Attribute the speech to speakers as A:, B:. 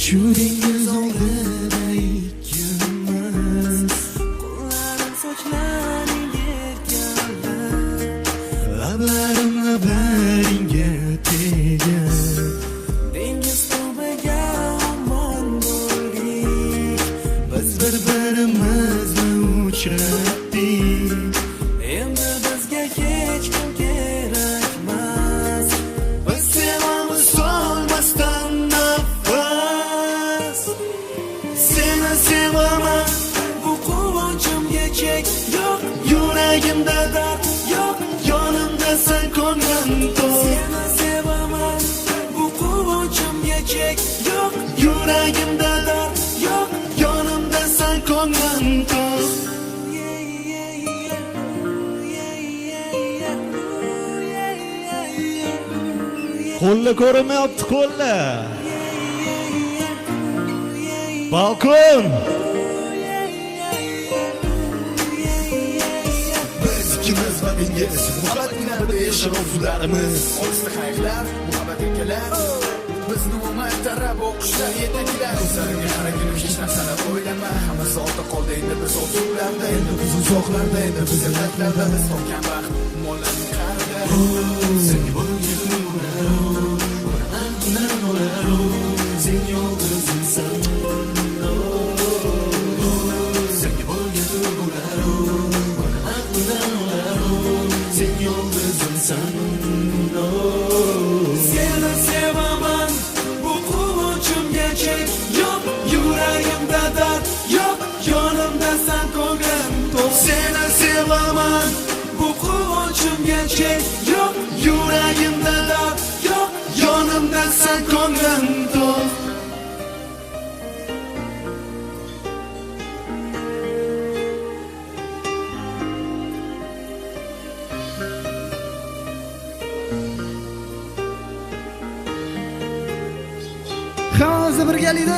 A: Shu dengiz oldida ikkimiz, qo'llarim sochlaringga erkaldi, lablarim lablaringga tegib, dengiz tubiga omon bo'ldik, biz bir-birimizni uchratdik. Endi bizga hech kim kerakmas, biz sevamiz solmasdan nafas. Seni sevaman, bu quvonchimga chek yo'q, yuragimda dard yo'q, yonimda sen ko'nglim to'q. Seni sevaman, bu quvonchimga chek yo'q, yuragimda dard yo'q, yonimda sen ko'nglim to'q.
B: Qo'lni ko'rinmayapti, qo'lni. Balkon.
A: Biz ikimiz va dengiz, muhabbat minarida yashar orzularimiz. Olisda qayiqlar, muhabbat yelkalar, bizni umuman tarab o'qishlar yetaklar. Ko'zlarimga qaragin, hech narsani o'ylama, hammasi ortda qoldi endi biz orzularda, endi biz uzoqlarda, endi biz illatlarda, biz topgan baxt mollarning qarida. Senga bo'lgan sen yolg'izsan, senga bo'lgan sen yolg'izsan. Seni sevaman, bu quvonchimga chek yo'q, yuragimda dard yo'q, yonimda sen ko'nglim to'q. Seni sevaman, bu quvonchimga chek yo'q, yuragimda dard yo'q, yonimda sen ko'nglim to'q.
B: Hammamiz birgalikda